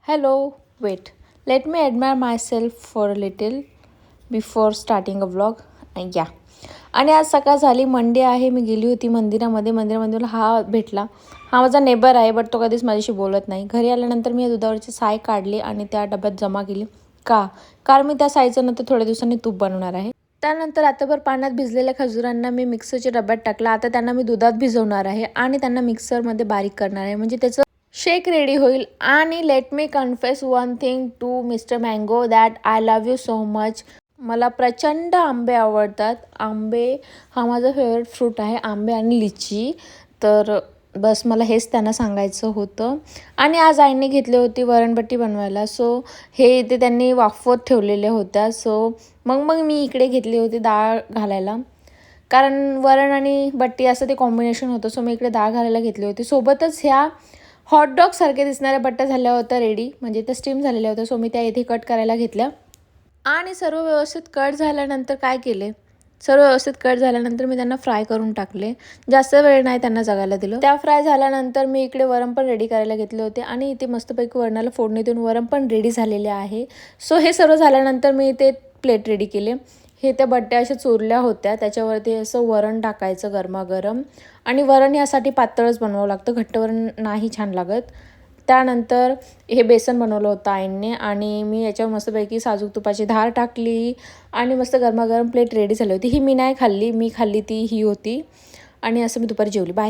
Hello, wait. Let me admire myself for a little before starting a vlog. Yeah. आणि आज सकाळ झाली, Monday आहे. मी गेली होती मंदिरामध्ये मला हा भेटला. हा माझा नेबर आहे, बट तो कधीच माझ्याशी बोलत नाही. घरी आल्यानंतर मी या दुधावरची साय काढली आणि त्या डब्यात जमा केली. कारण मी त्या सायचं नंतर थोड्या दिवसांनी तूप बनवणार आहे. त्यानंतर रात्रभर पाण्यात भिजलेल्या खजुरांना मी मिक्सरच्या डब्यात टाकला. आता त्यांना मी दुधात भिजवणार आहे आणि त्यांना मिक्सरमध्ये बारीक करणार आहे, म्हणजे त्याचं शेक रेडी होईल. आणि let me confess one thing to mister mango that I love you so much. मला प्रचंड आंबे आवडतात. आंबे हा माझा फेवरेट फ्रूट आहे, आंबे आणि लिची. तर बस मला हेच त्यांना सांगायचं होतं. आणि आज आईने घेतली होती वरणबट्टी बनवायला. सो हे इथे त्यांनी वाफवत ठेवलेल्या होत्या. सो मग मी इकडे घेतली होती डाळ घालायला, कारण वरण आणि बट्टी असं ते कॉम्बिनेशन होतं. सो मी इकडे डाळ घालायला घेतली होती. सोबतच ह्या हॉटडॉगसारखे दिसणाऱ्या बट्ट्या झाल्या होत्या रेडी, म्हणजे त्या स्टीम झालेल्या होत्या. सो मी त्या इथे कट करायला घेतल्या. आणि सर्व व्यवस्थित कट झाल्यानंतर काय केले, सर्व व्यवस्थित कट झाल्यानंतर मी त्यांना फ्राय करून टाकले. जास्त वेळ नाही त्यांना जगायला दिलं. त्या फ्राय झाल्यानंतर मी इकडे वरण पण रेडी करायला घेतले होते. आणि इथे मस्तपैकी वरणाला फोडणी देऊन वरण पण रेडी झालेले आहे. सो हे सर्व झाल्यानंतर मी इथे प्लेट रेडी केले. हे त्या बट्ट्या अशा चोरल्या होत्या, त्याच्यावरती असं वरण टाकायचं गरमागरम. आणि वरण यासाठी पातळच बनवावं लागतं, घट्ट वरण नाही छान लागत. त्यानंतर हे बेसन बनवलं होतं आईने, आणि मी याच्यावर मस्तपैकी साजूक तुपाची धार टाकली आणि मस्त गरमागरम प्लेट रेडी झाली होती. ही मी नाही खाल्ली, मी खाल्ली ती ही होती. आणि असं मी दुपारी जेवली. बाय.